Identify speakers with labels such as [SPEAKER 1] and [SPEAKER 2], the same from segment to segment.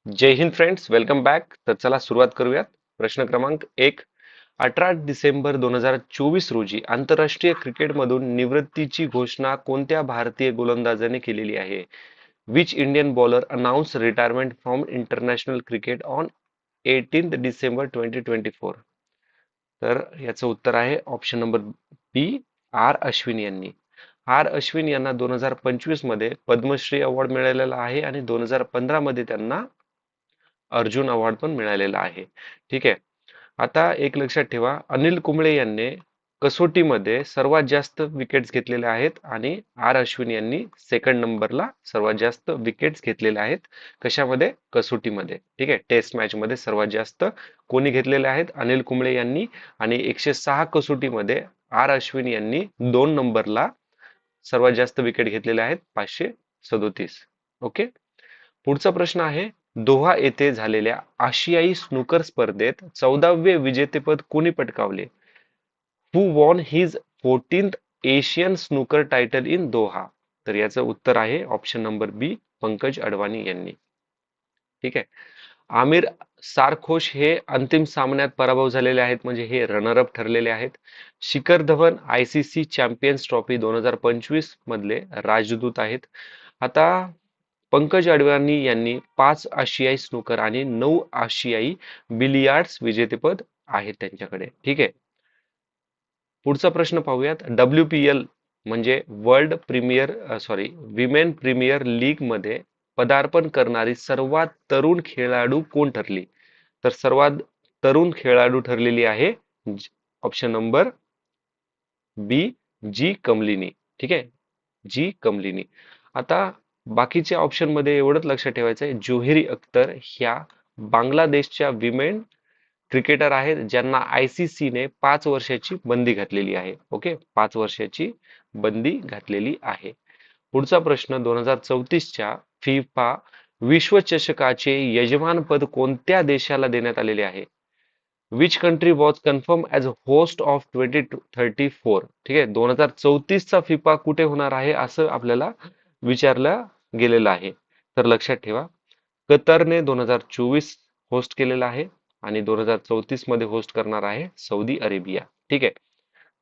[SPEAKER 1] जय Hind friends, welcome back. तर चला सुरुवात करूयात. प्रश्न क्रमांक 1. 18 डिसेंबर 2024 रोजी आंतरराष्ट्रीय क्रिकेटमधून निवृत्तीची घोषणा कोणत्या भारतीय गोलंदाजाने केलेली आहे? Which Indian bowler announce retirement from international cricket on 18 December 2024? तर याचं उत्तर आहे ऑप्शन नंबर बी, आर अश्विन यांनी. आर अश्विन यांना 2025 मध्ये पद्मश्री अवॉर्ड मिळालेला आहे आणि 2015 मध्ये त्यांना अर्जुन अवॉर्ड पण मिळालेला आहे. ठीक आहे. आता एक लक्षात ठेवा, अनिल कुंबळे यांनी कसोटीमध्ये सर्वात जास्त विकेट्स घेतलेल्या आहेत आणि आर अश्विन यांनी सेकंड नंबरला सर्वात जास्त विकेट्स घेतलेल्या आहेत. कशामध्ये? कसोटीमध्ये. ठीक आहे. टेस्ट मॅच मध्ये सर्वात जास्त कोणी घेतलेले आहेत? अनिल कुंबळे यांनी. आणि 106 कसोटीमध्ये आर अश्विन यांनी 2 नंबरला सर्वात जास्त विकेट घेतलेले आहेत, 537. ओके. पुढचा प्रश्न आहे, दोहा येथे झालेल्या आशियाई स्नूकर स्पर्धेत 14वे विजेतेपद कोणी पटकावले? Who won his 14th Asian snooker title in Doha? तर याचं उत्तर आहे ऑप्शन नंबर बी, पंकज अडवाणी यांनी. ठीक आहे. आमिर सारखोश हे अंतिम सामन्यात पराभव झालेले आहेत, म्हणजे हे रनरअप ठरलेले आहेत. Shikhar Dhawan ICC champions trophy 2025 मधले राजदूत आहेत. आता पंकज अडवाणी यांनी 5 आशियाई स्नूकर आणि 9 आशियाई बिलियार्ड्स विजेतेपद आहेत त्यांच्याकडे. ठीक आहे. पुढचा प्रश्न पाहूयात. WPL म्हणजे विमेन प्रीमियर लीग मध्ये पदार्पण करणारी सर्वात तरुण खेळाडू कोण ठरली? तर सर्वात तरुण खेळाडू ठरलेली आहे ऑप्शन नंबर बी, जी कमलिनी. ठीक आहे. जी कमलिनी. आता बाकीच्या ऑप्शन मध्ये एवढंच लक्षात ठेवायचं आहे, जोहेरी अख्तर ह्या बांगलादेशच्या विमेन क्रिकेटर आहेत ज्यांना आयसीसी ने 5 वर्षाची बंदी घातलेली आहे. ओके, 5 वर्षाची बंदी घातलेली आहे. पुढचा प्रश्न, 2034च्या फिफा विश्वचषकाचे यजमानपद कोणत्या देशाला देण्यात आलेले आहे? Which country was confirm as host of 2034? ठीक आहे. 2034चा फिफा कुठे होणार आहे असं आपल्याला विचारलं गेलेलं आहे. तर लक्षात ठेवा, कतरने 2024 होस्ट केलेला आहे आणि 2034 मध्ये होस्ट करणार आहे सौदी अरेबिया. ठीक आहे.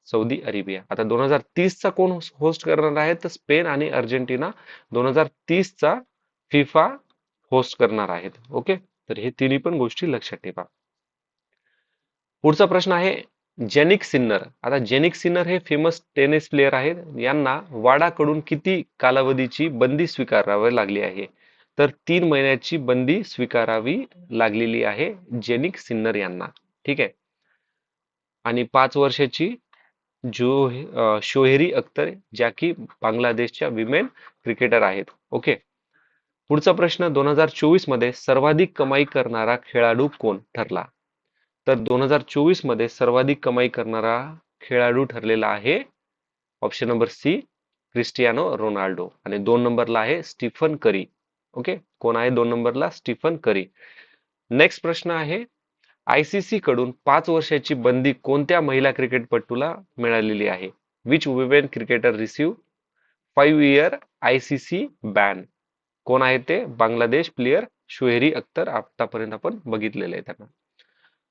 [SPEAKER 1] Saudi Arabia. आता 2030चा कोण होस्ट करणार आहे? तर स्पेन आणि अर्जेंटिना 2030चा फिफा होस्ट करणार आहेत. ओके, तर हे तिन्ही पण गोष्टी लक्षात ठेवा. पुढचा प्रश्न आहे, जेनिक सिन्नर. आता जेनिक सिन्नर हे फेमस टेनिस प्लेयर आहेत. यांना वाडाकडून किती कालावधीची बंदी स्वीकारावी लागली आहे? तर 3 महिन्याची बंदी स्वीकारावी लागलेली आहे जेनिक सिन्नर यांना. ठीक आहे. आणि 5 वर्षाची शोहेरी अख्तर, ज्या की बांगलादेशच्या विमेन क्रिकेटर आहेत. ओके. पुढचा प्रश्न, 2024 मध्ये सर्वाधिक कमाई करणारा खेळाडू कोण ठरला? तर 2024 मध्ये सर्वाधिक कमाई करणारा खेळाडू ठरलेला आहे option number C, Cristiano Ronaldo. आणि 2 नंबरला आहे स्टीफन करी. ओके, कोण आहे 2 नंबरला? स्टीफन करी. नेक्स्ट प्रश्न आहे, आयसीसी कडून 5 वर्षाची बंदी कोणत्या महिला क्रिकेटपटूला मिळालेली आहे? Which women cricketer receive 5 year ICC ban? कोण आहे ते? बांगलादेश प्लेयर शोहेरी अख्तर. आतापर्यंत आपण बघितलेले आहे त्यांना.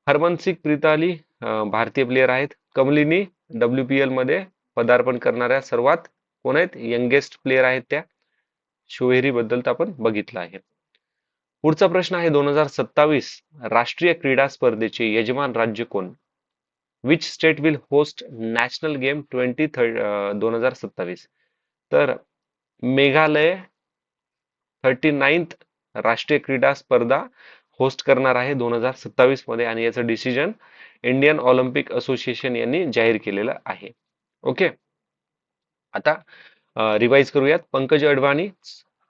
[SPEAKER 1] हरमनप्रीत प्रीताली भारतीय प्लेयर आहेत. कमलिनी WPL मध्ये पदार्पण करणाऱ्या सर्वात कोण आहेत? यंगेस्ट प्लेयर आहेत त्या. शोहेरी बद्दल तर आपण बघितलं आहे. पुढचा प्रश्न आहे, 2027 राष्ट्रीय क्रीडा स्पर्धेचे यजमान राज्य कोण? Which state will host national game 2027? तर मेघालय 39th राष्ट्रीय क्रीडा स्पर्धा होस्ट करणार आहे 2027 मध्ये, आणि याचं डिसिजन इंडियन ऑलिम्पिक असोसिएशन यांनी जाहीर केलेलं आहे. ओके. आता रिवाइज करूयात. पंकज अडवाणी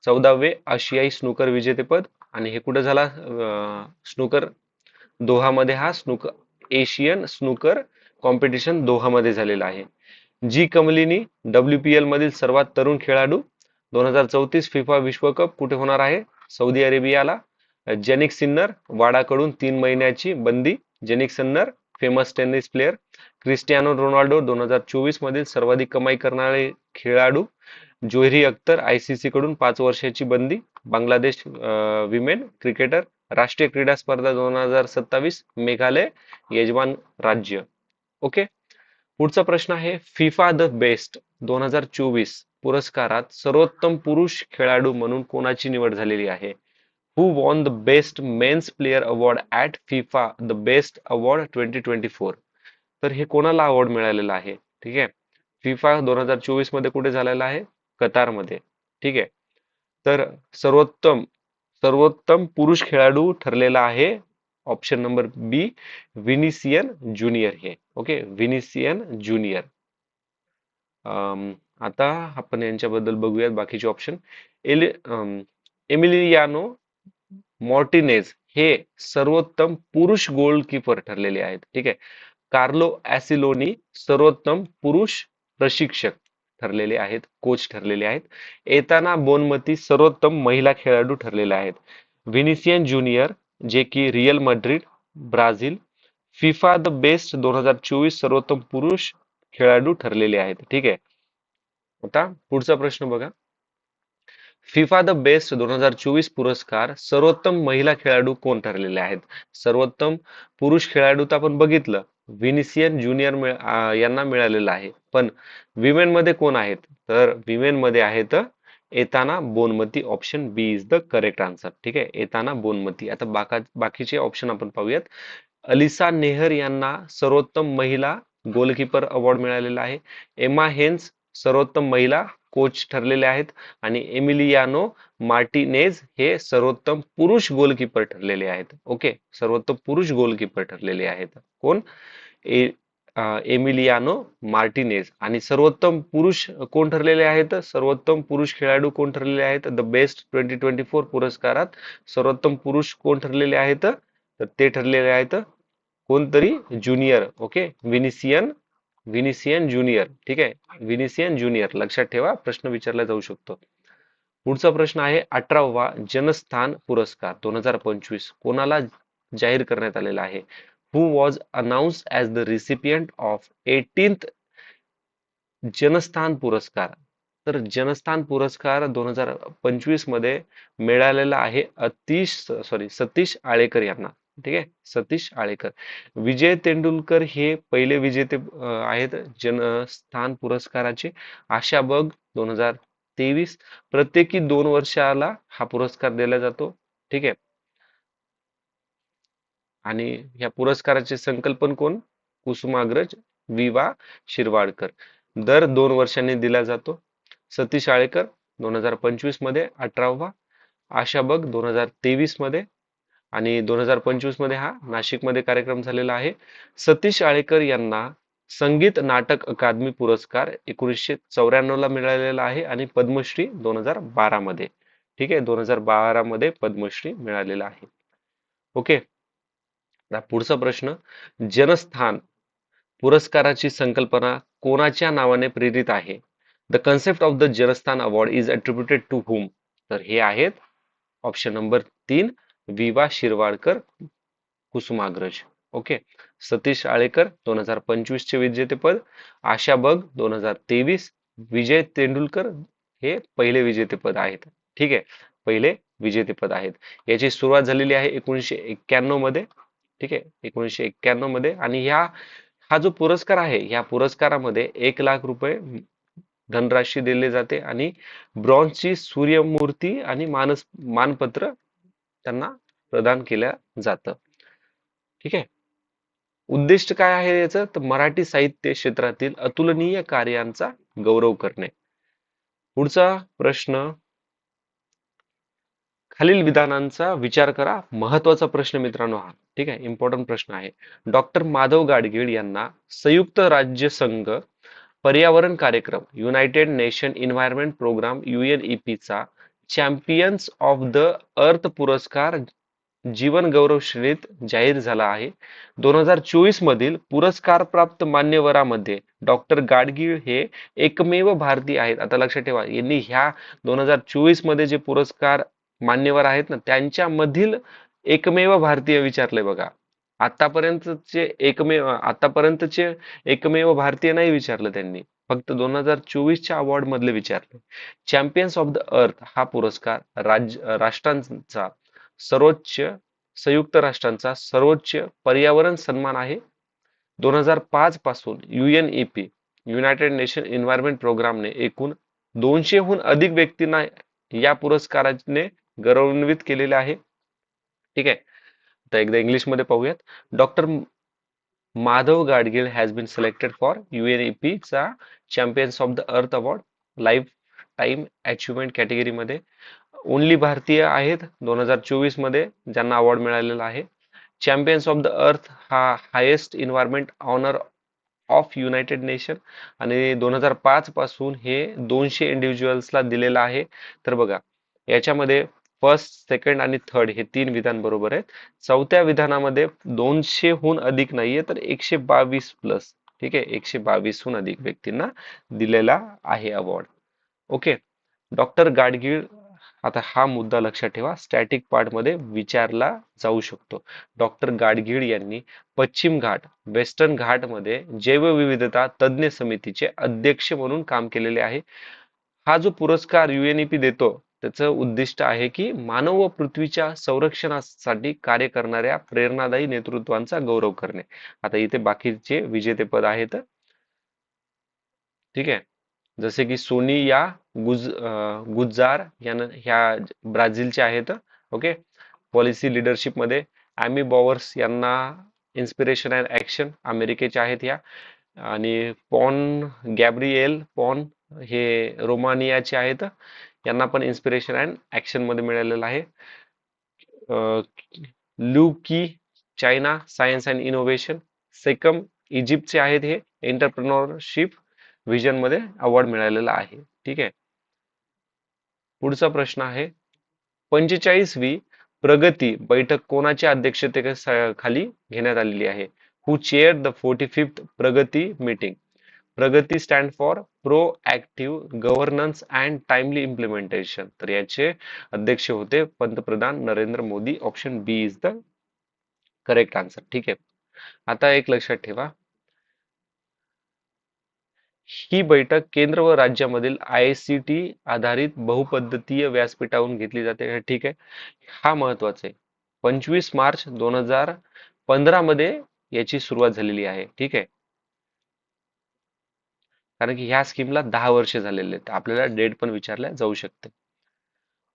[SPEAKER 1] 14वे आशियाई स्नूकर विजेतेपद, आणि हे कुठं झाला? स्नूकर दोहामध्ये. हा स्नूकर एशियन स्नूकर कॉम्पिटिशन दोहामध्ये झालेला आहे. जी कमलिनी WPL मधील सर्वात तरुण खेळाडू. 2034 फिफा विश्वकप कुठे होणार आहे? सौदी अरेबियाला. जेनिक सिन्नर वाडाकडून 3 महिन्याची बंदी. Jannik Sinner famous tennis player. Cristiano Ronaldo 2024 मधील सर्वाधिक कमाई करणारे खेळाडू. जोहरी अख्तर आयसीसी कडून 5 वर्षाची बंदी. Bangladesh women cricketer. राष्ट्रीय क्रीडा स्पर्धा 2027 मेघालय यजमान राज्य. ओके. पुढचा प्रश्न आहे फिफा द बेस्ट 2024 पुरस्कारात सर्वोत्तम पुरुष खेळाडू म्हणून कोणाची निवड झालेली आहे? Who won the best men's player award at FIFA the best award 2024? तर हे कोणाला अवॉर्ड मिळालेला आहे? ठीक आहे. फिफा 2024 मध्ये कुठे झालेला आहे? कतारमध्ये. ठीक आहे. तर सर्वोत्तम सर्वोत्तम पुरुष खेळाडू ठरलेला आहे option number B Vinicius Junior हे. Okay, Vinicius Junior. आता आपण यांच्याबद्दल बघूयात बाकीचे ऑप्शन. एमिलियानो मॉर्टिनेज हे सर्वोत्तम पुरुष गोलकीपर ठरलेले आहेत. ठीक आहे. कार्लो ॲसिलोनी सर्वोत्तम पुरुष प्रशिक्षक ठरलेले आहेत, कोच ठरलेले आहेत. एताना बोनमती सर्वोत्तम महिला खेळाडू ठरलेले आहेत. व्हिनिसियन ज्युनियर जे की real Madrid Brazil FIFA the best 2024 सर्वोत्तम पुरुष खेळाडू ठरलेले आहेत. ठीक आहे. आता पुढचा प्रश्न बघा. फिफा द बेस्ट 2024 पुरस्कार सर्वोत्तम महिला खेळाडू कोण ठरलेले आहेत? सर्वोत्तम पुरुष खेळाडू तर आपण बघितलं, व्हिनिसियन ज्युनियर यांना मिळालेला आहे. पण विमेन मध्ये कोण आहेत? तर विमेन मध्ये आहेत Aitana Bonmati. Option B is the correct answer. ठीक आहे, एताना बोनमती. आता बाकीचे ऑप्शन आपण पाहूयात. अलिसा नेहर यांना सर्वोत्तम महिला गोलकीपर अवॉर्ड मिळालेला आहे. एमा हेन्स सर्वोत्तम महिला कोच ठरलेले आहेत आणि एमिलियानो मार्टिनेज हे सर्वोत्तम पुरुष गोलकीपर ठरलेले आहेत. ओके, सर्वोत्तम पुरुष गोलकीपर ठरलेले आहेत. कोण? Emiliano Martinez. आणि सर्वोत्तम पुरुष कोण ठरलेले आहेत? सर्वोत्तम पुरुष खेळाडू कोण ठरलेले आहेत? द बेस्ट 2024 पुरस्कारात सर्वोत्तम पुरुष कोण ठरलेले आहेत? तर ते ठरलेले आहेत कोणतरी ज्युनियर. Okay, Vinicius junior. ठीक आहे, विनिसियन ज्युनियर लक्षात ठेवा, प्रश्न विचारला जाऊ शकतो. पुढचा प्रश्न आहे 18वा जनस्थान पुरस्कार 2025 कोणाला जाहीर करण्यात आलेला आहे? Who was announced as the recipient of 18th Janasthan पुरस्कार? तर जनस्थान पुरस्कार 2025 मध्ये मिळालेला आहे सतीश आळेकर यांना. ठीक आहे, सतीश आळेकर. विजय तेंडुलकर हे पहिले विजेते आहेत जनस्थान पुरस्काराचे. आशा बग 2023. प्रत्येकी 2 वर्षाला हा पुरस्कार दिला जातो. ठीक आहे. आणि ह्या पुरस्काराचे संकल्पन कोण? कुसुमाग्रज विवा शिरवाडकर. दर 2 वर्षांनी दिला जातो. सतीश आळेकर 2025 मध्ये 18वा, आशा बग 2023 मध्ये आणि 2025 मध्ये हा नाशिकमध्ये कार्यक्रम झालेला आहे. सतीश आळेकर यांना संगीत नाटक अकादमी पुरस्कार 1994 ला मिळालेला आहे आणि पद्मश्री 2012 मध्ये. ठीक आहे, 2012 मध्ये पद्मश्री मिळालेला आहे. ओके. पुढचा प्रश्न. जनस्थान पुरस्काराची संकल्पना कोणाच्या नावाने प्रेरित आहे? The concept of the Janasthan award is attributed to whom? तर हे आहेत option number 3 Vi Va Shirwadkar, Kusumagraj. Okay. Satish Alekar 2025 चे विजेतेपद, आशा बग 2023, विजय तेंडुलकर हे पहिले विजेतेपद आहेत. ठीक आहे, पहिले विजेतेपद आहेत. याची सुरुवात झालेली आहे 1991 मध्ये. ठीक आहे, 1991 मध्ये. आणि हा जो पुरस्कार आहे, ह्या पुरस्कारामध्ये 1 लाख रुपये धनराशी दिले जाते आणि ब्रॉन्झची सूर्यमूर्ती आणि मानपत्र त्यांना प्रदान केलं जातं. ठीक आहे. उद्दिष्ट काय आहे याचं? तर मराठी साहित्य क्षेत्रातील अतुलनीय कार्यांचा गौरव करणे. पुढचा प्रश्न. खालील विधानांचा विचार करा. महत्वाचा प्रश्न मित्रांनो हा. ठीक आहे, इम्पॉर्टंट प्रश्न आहे. डॉक्टर माधव गाडगीळ यांना संयुक्त राज्य संघ पर्यावरण कार्यक्रम United Nation Environment Programme UNEP चा चॅम्पियन्स ऑफ द अर्थ पुरस्कार जीवन गौरव श्रेणीत जाहीर झाला आहे. 2024 मधील पुरस्कार प्राप्त मान्यवरांमध्ये डॉक्टर गाडगीळ हे एकमेव भारतीय आहेत. आता लक्षात ठेवा, यांनी ह्या 2024 मध्ये जे पुरस्कार मान्यवर आहेत ना, त्यांच्यामधील एकमेव भारतीय विचारले बघा. आतापर्यंतचे एकमेव भारतीय नाही विचारलं त्यांनी. फक्त 2024च्या अवॉर्ड मधले विचारले. चॅम्पियन्स ऑफ द अर्थ हा पुरस्कार राष्ट्रांचा सर्वोच्च संयुक्त राष्ट्रांचा सर्वोच्च पर्यावरण सन्मान आहे. 2005 पासून UNEP युनायटेड नेशन एन्व्हायरमेंट प्रोग्रामने एकूण 200हून अधिक व्यक्तींना या पुरस्काराने गौरवान्वित केलेले आहे. ठीक आहे. आता एकदा इंग्लिश मध्ये पाहूयात. Doctor Madhav Gadgil has been selected for UNEP चा Champions of the Earth award lifetime achievement कॅटेगरीमध्ये. ओनली भारतीय आहेत 2024 मध्ये ज्यांना अवॉर्ड मिळालेला आहे. चॅम्पियन्स ऑफ द अर्थ हा highest environment honour of United Nation आणि 2005 पासून हे 200 इंडिव्हिज्युअल्सला दिलेला आहे. तर बघा याच्यामध्ये फर्स्ट, सेकंड आणि थर्ड हे 3 विधान बरोबर आहेत. चौथ्या विधानामध्ये 200हून अधिक नाहीये तर 122 प्लस. ठीक आहे, 122हून अधिक व्यक्तींना दिलेला आहे अवॉर्ड. ओके. डॉक्टर गाडगीळ, आता हा मुद्दा लक्षात ठेवा, स्टॅटिक पार्ट मध्ये विचारला जाऊ शकतो. डॉक्टर गाडगीळ यांनी पश्चिम घाट वेस्टर्न घाट मध्ये जैवविविधता तज्ञ समितीचे अध्यक्ष म्हणून काम केलेले आहे. हा जो पुरस्कार UNEP देतो त्याचं उद्दिष्ट आहे की मानव व पृथ्वीच्या संरक्षणासाठी कार्य करणाऱ्या प्रेरणादायी नेतृत्वांचा गौरव करणे. आता इथे बाकीचे विजेतेपद आहेत. ठीक आहे, जसे की सोनिया गुज्जार ह्या ब्राझीलच्या आहेत. ओके. पॉलिसी लिडरशिप मध्ये ॲमी बॉवर्स यांना इन्स्पिरेशन अँड ऍक्शन अमेरिकेच्या आहेत ह्या. आणि पॉन गॅब्रिएल पॉन हे रोमानियाचे आहेत. यांना पण इन्स्पिरेशन अँड ऍक्शन मध्ये मिळालेलं आहे. लू की China science and innovation. Caecum इजिप्तचे आहेत हे एंटरप्रेन्योरशिप विजन मध्ये अवॉर्ड मिळालेला आहे. ठीक आहे. पुढचा प्रश्न आहे 45वी प्रगती बैठक कोणाच्या अध्यक्षतेखाली घेण्यात आलेली आहे? हु chair the 45th Pragati meeting? Pragati stand for proactive governance and timely implementation. तर याचे अध्यक्ष होते पंतप्रधान Narendra Modi. Option B is the correct answer. ठीक आहे. आता एक लक्षात ठेवा, ही बैठक केंद्र व राज्यामधील ICT आधारित बहुपद्धतीय व्यासपीठावरून घेतली जाते. ठीक आहे, हा महत्वाचा आहे. 25 मार्च 2015 मध्ये याची सुरुवात झालेली आहे. ठीक आहे, कारण की ह्या स्कीमला 10 वर्ष झालेले आहेत. आपल्याला डेट पण विचारल्या जाऊ शकते.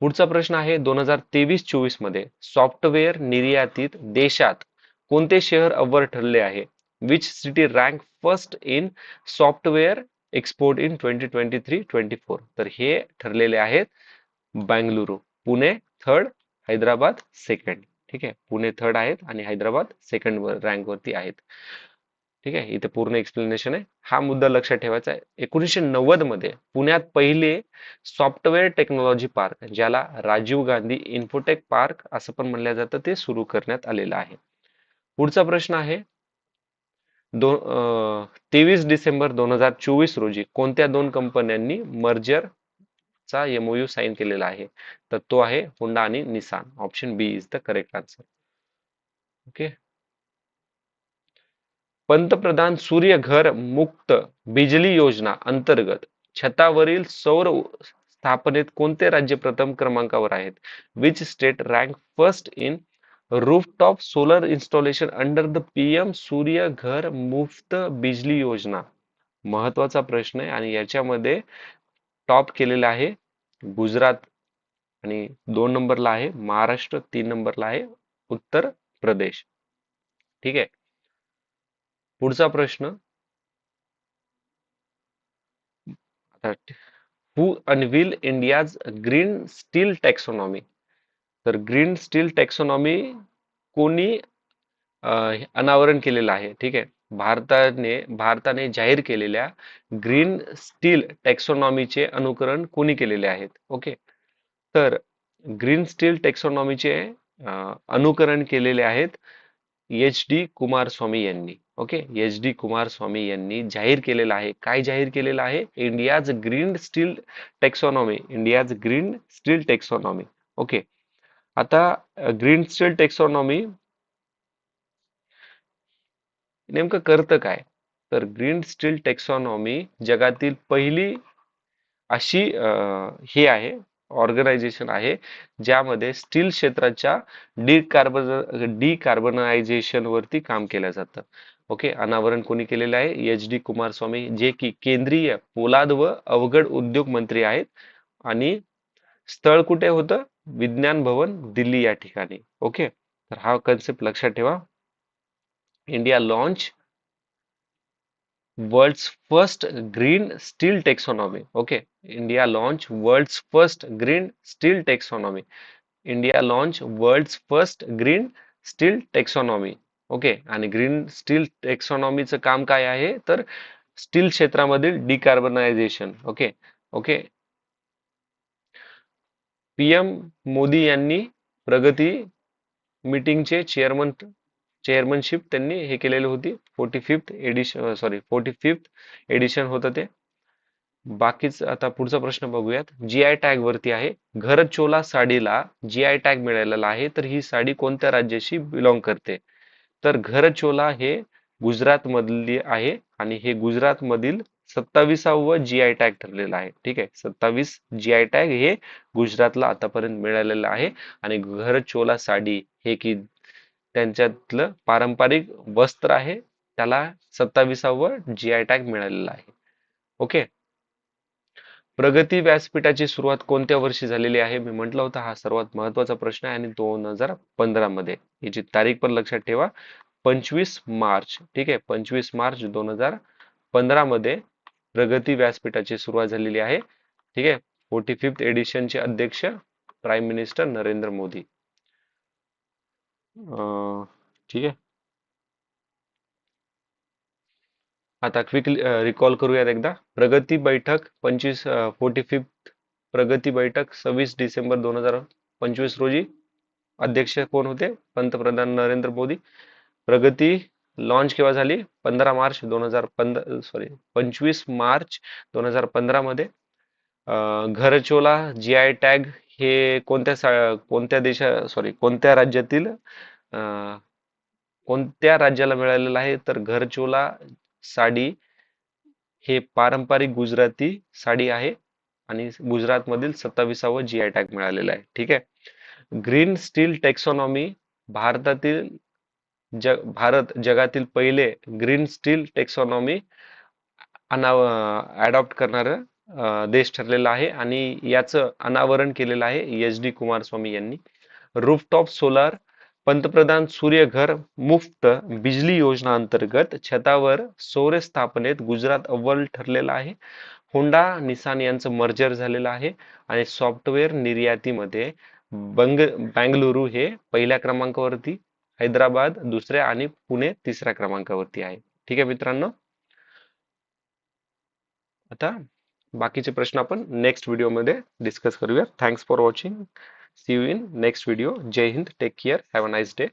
[SPEAKER 1] पुढचा प्रश्न आहे 2023-24 मध्ये सॉफ्टवेअर निर्यातीत देशात कोणते शहर अव्वल ठरले आहे? Which city rank first in software export in 2023-24? तर हे ठरलेले आहेत बंगळुरू. Pune third, Hyderabad second. ठीक आहे, पुणे थर्ड आहेत आणि हैदराबाद सेकंड रँक वरती आहेत. ठीक आहे, इथे पूर्ण एक्सप्लेनेशन आहे. हा मुद्दा लक्षात ठेवायचा आहे. 1990 मध्ये पुण्यात पहिले सॉफ्टवेअर टेक्नॉलॉजी पार्क, ज्याला राजीव गांधी इन्फोटेक पार्क असं पण म्हणलं जातं, ते सुरू करण्यात आलेलं आहे. पुढचा प्रश्न आहे 23 डिसेंबर 2024 रोजी कोणत्या दोन कंपन्यांनी मर्जर चा MOU साइन केलेला आहे? तर तो आहे होंडा आणि Nissan. Option B is the correct answer. Okay. पंतप्रधान सूर्य घर मुक्त बिजली योजना अंतर्गत छतावरील सौर स्थापनेत कोणते राज्य प्रथम क्रमांकावर आहेत? Which state rank first in rooftop solar installation under the PM सूर्य घर मुफ्त बिजली योजना? महत्वाचा प्रश्न आहे आणि याच्यामध्ये टॉप केलेला आहे गुजरात आणि 2 नंबरला आहे महाराष्ट्र, 3 नंबरला आहे उत्तर प्रदेश. ठीक आहे. पुढचा प्रश्न, हु अनव्हील इंडियाज ग्रीन स्टील टॅक्सॉनॉमी? तर ग्रीन स्टील टॅक्सॉनॉमी कोणी अनावरण केलेलं आहे? ठीक आहे, भारताने जाहीर केलेल्या ग्रीन स्टील टॅक्सॉनॉमीचे अनुकरण कोणी केलेले आहेत? ओके, तर ग्रीन स्टील टॅक्सॉनॉमीचे अनुकरण केलेले आहेत HD कुमारस्वामी यांनी. ओके, HD कुमारस्वामी यांनी जाहीर केलेलं आहे. काय जाहीर केलेलं आहे? India's green steel taxonomy. India's green steel taxonomy. Okay. आता ग्रीन स्टील टॅक्सॉनॉमी नेमकं करतं काय? तर ग्रीन स्टील टेक्सॉनॉमी जगातील पहिली अशी हे आहे ऑर्गनायझेशन आहे ज्यामध्ये स्टील क्षेत्राच्या डिकार्बनायझेशन वरती काम केलं जातं. ओके, अनावरण कोणी केलेलं आहे? एच डी कुमारस्वामी, जे की केंद्रीय पोलाद व अवघड उद्योग मंत्री आहेत. आणि स्थळ कुठे होतं? विज्ञान भवन दिल्ली या ठिकाणी. ओके, तर हा कन्सेप्ट लक्षात ठेवा. India launch world's first green steel taxonomy. Okay, India launch world's first green steel taxonomy. India launch world's first green steel taxonomy. Okay, आणि ग्रीन स्टील टेक्सॉनॉमीचं काम काय आहे? तर स्टील क्षेत्रामधील डिकार्बनायझेशन. ओके ओके, पीएम मोदी यांनी प्रगती मीटिंगचे चेअरमनशिप त्यांनी हे केलेली होती. 45th एडिशन होतं ते. बाकीच आता पुढचा प्रश्न बघूयात. जीआय टॅग वरती आहे. घरचोला साडीला जीआय टॅग मिळालेला आहे, तर ही साडी कोणत्या राज्याशी बिलॉंग करते? तर घरचोला हे गुजरात मधली आहे आणि हे गुजरात मधील 27वा जीआय टॅग ठरलेला आहे. ठीक आहे, 27 जीआय टॅग हे गुजरातला आतापर्यंत मिळालेलं आहे. आणि घरचोला साडी हे की त्यांच्यातलं पारंपरिक वस्त्र आहे, त्याला 27वा जीआय टॅग मिळालेला आहे. ओके, प्रगती व्यासपीठाची सुरुवात कोणत्या वर्षी झालेली आहे? मी म्हटलं होतं हा सर्वात महत्वाचा प्रश्न आहे आणि 2015 मध्ये. याची तारीख पण लक्षात ठेवा, 25 मार्च. ठीक आहे, 25 मार्च 2015 मध्ये प्रगती व्यासपीठाची सुरुवात झालेली आहे. ठीक आहे, 45th एडिशनचे अध्यक्ष प्राईम मिनिस्टर नरेंद्र मोदी. ठीक आहे, आता क्विकली रिकॉल करूयात एकदा. प्रगती बैठक 45th प्रगती बैठक 26 डिसेंबर 2025 रोजी. अध्यक्ष कोण होते? पंतप्रधान नरेंद्र मोदी. प्रगती लॉन्च केव्हा झाली? 25 मार्च 2015 मध्ये. घरचोला जीआय टॅग हे कोणत्या राज्यातील कोणत्या राज्याला मिळालेलं आहे? तर घरचोला साडी हे पारंपरिक गुजराती साडी आहे आणि गुजरात मधील 27वा जीआय टॅग मिळालेला आहे. ठीक आहे, ग्रीन स्टील टेक्सॉनॉमी भारत जगातील पहिले ग्रीन स्टील टेक्सॉनॉमी अडॉप्ट करणारा देश ठरलेला आहे आणि याचं अनावरण केलेलं आहे एच डी कुमारस्वामी यांनी. रूफटॉप सोलार पंतप्रधान सूर्यघर मुफ्त बिजली योजना अंतर्गत छतावर सौर स्थापनेत गुजरात अव्वल ठरलेला आहे. होंडा निसान यांचं मर्जर झालेलं आहे आणि सॉफ्टवेअर निर्यातीमध्ये बंगळुरू हे पहिल्या क्रमांकावरती, हैदराबाद दुसऱ्या आणि पुणे तिसऱ्या क्रमांकावरती आहे. ठीक आहे मित्रांनो, आता बाकीचे प्रश्न आपण नेक्स्ट व्हिडिओमध्ये डिस्कस करूया. Thanks for watching. See you in next video. जय Hind, take care, have a nice day.